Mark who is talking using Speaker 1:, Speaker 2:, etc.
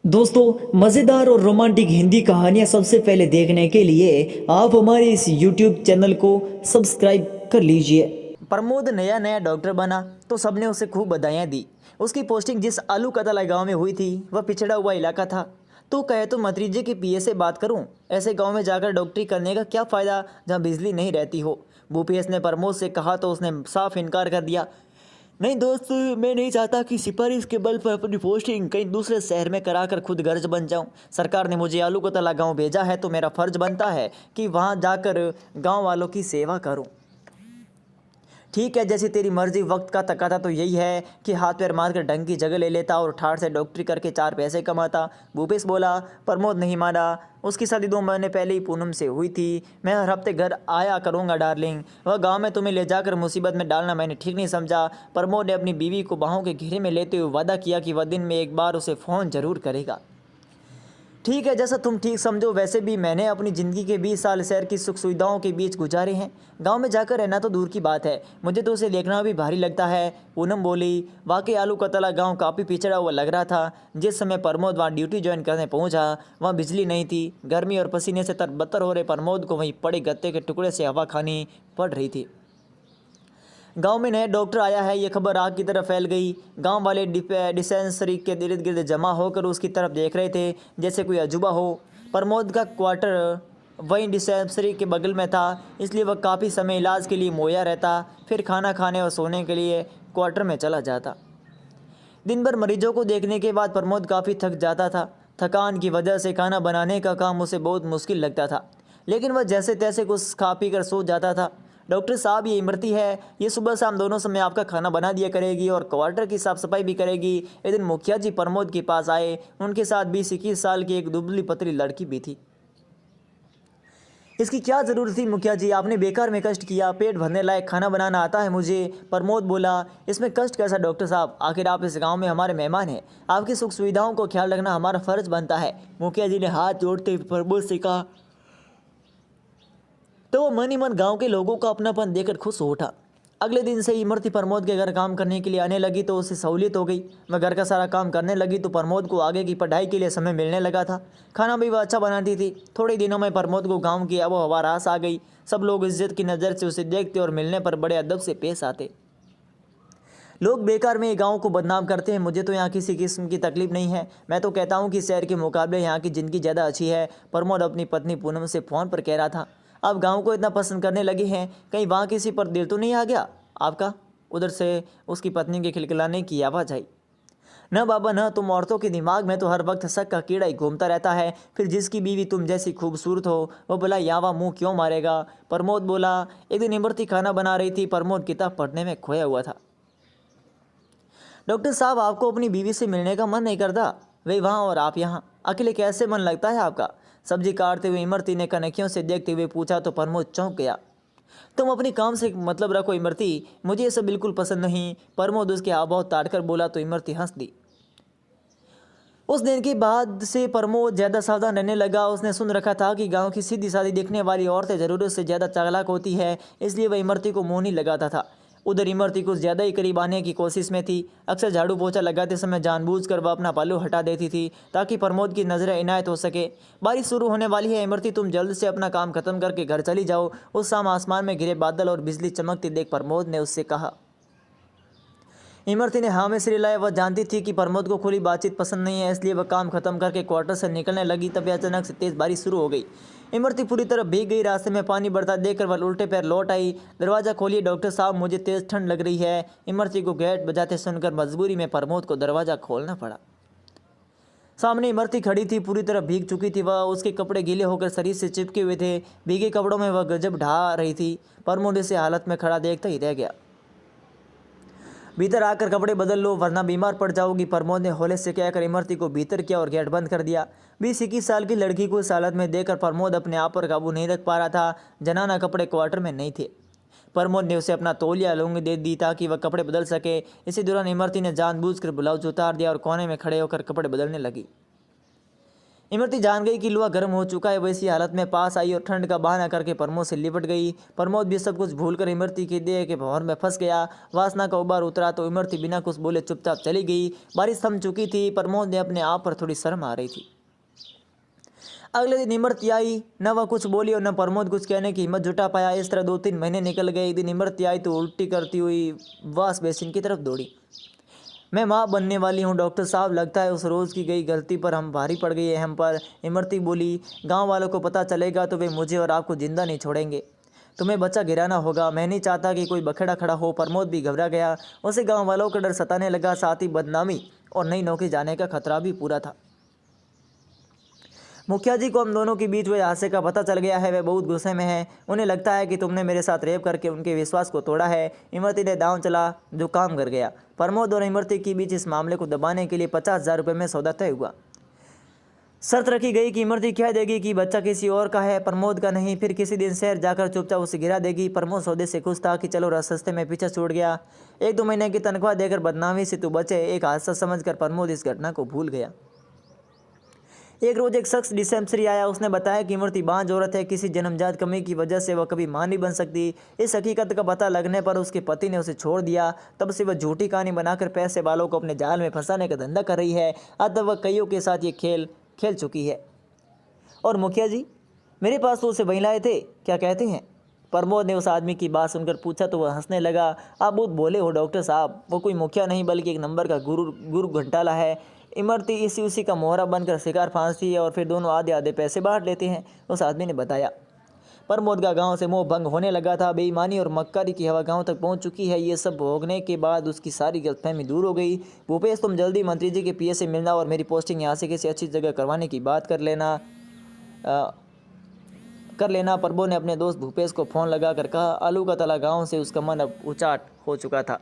Speaker 1: दोस्तों, मज़ेदार और रोमांटिक हिंदी कहानियाँ सबसे पहले देखने के लिए आप हमारे इस YouTube चैनल को सब्सक्राइब कर लीजिए। प्रमोद नया नया डॉक्टर बना तो सबने उसे खूब बधाइयाँ दी। उसकी पोस्टिंग जिस आलू कतला गांव में हुई थी वह पिछड़ा हुआ इलाका था। तो कहे तो भतीजे के पीए से बात करूं, ऐसे गांव में जाकर डॉक्टरी करने का क्या फ़ायदा जहां बिजली नहीं रहती हो। भूपेश ने प्रमोद से कहा तो उसने साफ इनकार कर दिया। नहीं दोस्त, मैं नहीं चाहता कि सिपारिश के बल पर अपनी पोस्टिंग कहीं दूसरे शहर में कराकर खुद गर्ज बन जाऊं। सरकार ने मुझे आलू को तला गाँव भेजा है तो मेरा फर्ज बनता है कि वहां जाकर गांव वालों की सेवा करूं। ठीक है, जैसी तेरी मर्जी। वक्त का तकादा तो यही है कि हाथ पैर मार कर ढंग की जगह ले लेता और ठाठ से डॉक्टरी करके चार पैसे कमाता। भूपेश बोला। प्रमोद नहीं माना। उसकी शादी 2 महीने पहले ही पूनम से हुई थी। मैं हर हफ्ते घर आया करूंगा डार्लिंग। वह गांव में तुम्हें ले जाकर मुसीबत में डालना मैंने ठीक नहीं समझा। प्रमोद ने अपनी बीवी को बाहों के घेरे में लेते हुए वादा किया कि वह दिन में एक बार उसे फ़ोन जरूर करेगा। ठीक है, जैसा तुम ठीक समझो। वैसे भी मैंने अपनी ज़िंदगी के 20 साल शहर की सुख सुविधाओं के बीच गुजारे हैं। गांव में जाकर रहना तो दूर की बात है, मुझे तो उसे देखना भी भारी लगता है। पूनम बोली। वाकई आलू कतला गांव काफ़ी पिछड़ा हुआ लग रहा था। जिस समय प्रमोद वहाँ ड्यूटी ज्वाइन करने पहुंचा वहाँ बिजली नहीं थी। गर्मी और पसीने से तरबतर हो रहे प्रमोद को वहीं पड़े गत्ते के टुकड़े से हवा खानी पड़ रही थी। गांव में नया डॉक्टर आया है, ये खबर आग की तरह फैल गई। गांव वाले डिस्पेंसरी के इर्द गिर्द जमा होकर उसकी तरफ देख रहे थे जैसे कोई अजूबा हो। प्रमोद का क्वार्टर वहीं डिस्पेंसरी के बगल में था, इसलिए वह काफ़ी समय इलाज के लिए मुहैया रहता, फिर खाना खाने और सोने के लिए क्वार्टर में चला जाता। दिन भर मरीजों को देखने के बाद प्रमोद काफ़ी थक जाता था। थकान की वजह से खाना बनाने का काम उसे बहुत मुश्किल लगता था, लेकिन वह जैसे तैसे कुछ खा पी कर सो जाता था। डॉक्टर साहब, ये इमरती है, ये सुबह शाम दोनों समय आपका खाना बना दिया करेगी और क्वार्टर की साफ सफाई भी करेगी। एक दिन मुखिया जी प्रमोद के पास आए। उनके साथ 20-21 साल की एक दुबली पतली लड़की भी थी। इसकी क्या ज़रूरत थी मुखिया जी, आपने बेकार में कष्ट किया। पेट भरने लायक खाना बनाना आता है मुझे। प्रमोद बोला। इसमें कष्ट कैसा डॉक्टर साहब, आखिर आप इस गांव में हमारे मेहमान हैं, आपकी सुख सुविधाओं को ख्याल रखना हमारा फ़र्ज बनता है। मुखिया जी ने हाथ जोड़ते हुए प्रमोद से कहा। तो वो मन ही मन गांव के लोगों का अपनापन देखकर खुश हो उठा। अगले दिन से इमरती प्रमोद के घर काम करने के लिए आने लगी तो उसे सहूलियत हो गई। वह घर का सारा काम करने लगी तो प्रमोद को आगे की पढ़ाई के लिए समय मिलने लगा था। खाना भी वह अच्छा बनाती थी। थोड़े दिनों में प्रमोद को गांव की आबोहवा रास आ गई। सब लोग इज्जत की नज़र से उसे देखते और मिलने पर बड़े अदब से पेश आते। लोग बेकार में गांव को बदनाम करते हैं, मुझे तो यहाँ किसी किस्म की तकलीफ नहीं है। मैं तो कहता हूँ कि शहर के मुकाबले यहाँ की ज़िंदगी ज़्यादा अच्छी है। प्रमोद अपनी पत्नी पूनम से फ़ोन पर कह रहा था। अब गांव को इतना पसंद करने लगे हैं, कहीं वहाँ किसी पर दिल तो नहीं आ गया आपका? उधर से उसकी पत्नी के खिलखिलाने की आवाज़ आई। न बाबा न, तुम औरतों के दिमाग में तो हर वक्त शक का कीड़ा ही घूमता रहता है। फिर जिसकी बीवी तुम जैसी खूबसूरत हो वो भला यावा मुंह क्यों मारेगा? प्रमोद बोला। एक दिन इमरती खाना बना रही थी। प्रमोद किताब पढ़ने में खोया हुआ था। डॉक्टर साहब, आपको अपनी बीवी से मिलने का मन नहीं करता? वे वहाँ और आप यहाँ, अकेले कैसे मन लगता है आपका? सब्जी काटते हुए इमरती ने कनखियों से देखते हुए पूछा तो प्रमोद चौंक गया। तुम अपनी काम से मतलब रखो इमरती, मुझे ये सब बिल्कुल पसंद नहीं। प्रमोद उसके हाव भाव ताड़ कर बोला तो इमरती हंस दी। उस दिन के बाद से प्रमोद ज़्यादा सावधान रहने लगा। उसने सुन रखा था कि गांव की सीधी सादी दिखने वाली औरतें ज़रूरत से ज़्यादा चालाक होती है, इसलिए वह इमरती को मुंह नहीं लगाता था। उधर इमरती कुछ ज़्यादा ही करीब आने की कोशिश में थी। अक्सर झाड़ू पोछा लगाते समय जानबूझकर वह अपना पल्लू हटा देती थी ताकि प्रमोद की नज़रें इनायत हो सके। बारिश शुरू होने वाली है इमरती, तुम जल्द से अपना काम खत्म करके घर चली जाओ। उस शाम आसमान में घिरे बादल और बिजली चमकती देख प्रमोद ने उससे कहा। इमरती ने हाँ में सिर हिलाया। वह जानती थी कि प्रमोद को खुली बातचीत पसंद नहीं है, इसलिए वह काम खत्म करके क्वार्टर से निकलने लगी। तभी अचानक से तेज बारिश शुरू हो गई। इमरती पूरी तरह भीग गई। रास्ते में पानी बढ़ता देखकर वह उल्टे पैर लौट आई। दरवाज़ा खोलिए डॉक्टर साहब, मुझे तेज ठंड लग रही है। इमरती को गेट बजाते सुनकर मजबूरी में प्रमोद को दरवाज़ा खोलना पड़ा। सामने इमरती खड़ी थी, पूरी तरह भीग चुकी थी वह। उसके कपड़े गीले होकर शरीर से चिपके हुए थे। भीगे कपड़ों में वह गजब ढा रही थी। प्रमोद इसे हालत में खड़ा देखता ही रह गया। भीतर आकर कपड़े बदल लो वरना बीमार पड़ जाओगी, प्रमोद ने हौले से कहकर इमरती को भीतर किया और गेट बंद कर दिया। 20-21 साल की लड़की को इस हालत में देखकर प्रमोद अपने आप पर काबू नहीं रख पा रहा था। जनाना कपड़े क्वार्टर में नहीं थे। प्रमोद ने उसे अपना तौलिया लुंगी दे दी ताकि वह कपड़े बदल सके। इसी दौरान इमरती ने जानबूझकर ब्लाउज उतार दिया और कोने में खड़े होकर कपड़े बदलने लगी। इमरती जान गई कि लोहा गर्म हो चुका है। वैसी हालत में पास आई और ठंड का बहाना करके प्रमोद से लिपट गई। प्रमोद भी सब कुछ भूलकर इमरती की देह के भंवर में फंस गया। वासना का उबार उतरा तो इमरती बिना कुछ बोले चुपचाप चली गई। बारिश थम चुकी थी। प्रमोद ने अपने आप पर थोड़ी शर्म आ रही थी। अगले दिन इमरती आई। न वह कुछ बोली और न प्रमोद कुछ कहने की हिम्मत जुटा पाया। इस तरह 2-3 महीने निकल गए। एक दिन इमरती आई तो उल्टी करती हुई वॉश बेसिन की तरफ दौड़ी। मैं माँ बनने वाली हूँ डॉक्टर साहब, लगता है उस रोज़ की गई गलती पर हम भारी पड़ गई है हम पर। इमरती बोली, गांव वालों को पता चलेगा तो वे मुझे और आपको जिंदा नहीं छोड़ेंगे। तुम्हें बच्चा गिराना होगा। मैं नहीं चाहता कि कोई बखेड़ा खड़ा हो। प्रमोद भी घबरा गया। उसे गांव वालों का डर सताने लगा। साथ ही बदनामी और नई नौकरी जाने का खतरा भी पूरा था। मुखिया जी को हम दोनों के बीच हुए हादसे का पता चल गया है। वे बहुत गुस्से में हैं। उन्हें लगता है कि तुमने मेरे साथ रेप करके उनके विश्वास को तोड़ा है। इमरती ने दांव चला जो काम कर गया। प्रमोद और इमरती के बीच इस मामले को दबाने के लिए 50,000 रुपये में सौदा तय हुआ। शर्त रखी गई कि इमरती कह देगी कि बच्चा किसी और का है, प्रमोद का नहीं। फिर किसी दिन शहर जाकर चुपचाप उसे गिरा देगी। प्रमोद सौदे से खुश था कि चलो रास्ते में पीछे छूट गया। 1-2 महीने की तनख्वाह देकर बदनामी से तो बचे, एक हादसा समझकर प्रमोद इस घटना को भूल गया। एक रोज एक शख्स डिस्पेंसरी आया। उसने बताया कि इमरती बांझ औरत है। किसी जन्मजात कमी की वजह से वह कभी मां नहीं बन सकती। इस हकीकत का पता लगने पर उसके पति ने उसे छोड़ दिया। तब से वह झूठी कहानी बनाकर पैसे वालों को अपने जाल में फंसाने का धंधा कर रही है। अतः वह कईयों के साथ ये खेल खेल चुकी है। और मुखिया जी, मेरे पास तो उसे वहीं लाए थे, क्या कहते हैं? प्रमोद ने उस आदमी की बात सुनकर पूछा तो वह हंसने लगा। आप बहुत बोले हो डॉक्टर साहब। वो कोई मुखिया नहीं बल्कि एक नंबर का गुरु घंटाला है। इमरती इसी उसी का मोहरा बनकर शिकार फांसती है और फिर दोनों आधे आधे पैसे बांट लेते हैं, उस आदमी ने बताया। प्रमोद का गांव से मोह भंग होने लगा था। बेईमानी और मक्कारी की हवा गांव तक पहुंच चुकी है। ये सब भोगने के बाद उसकी सारी गलतफहमी दूर हो गई। भूपेश, तुम जल्दी मंत्री जी के पीए से मिलना और मेरी पोस्टिंग यहाँ से किसी अच्छी जगह करवाने की बात कर लेना। प्रभु ने अपने दोस्त भूपेश को फ़ोन लगाकर कहा। आलू का तला गांव से उसका मन अब उचाट हो चुका था।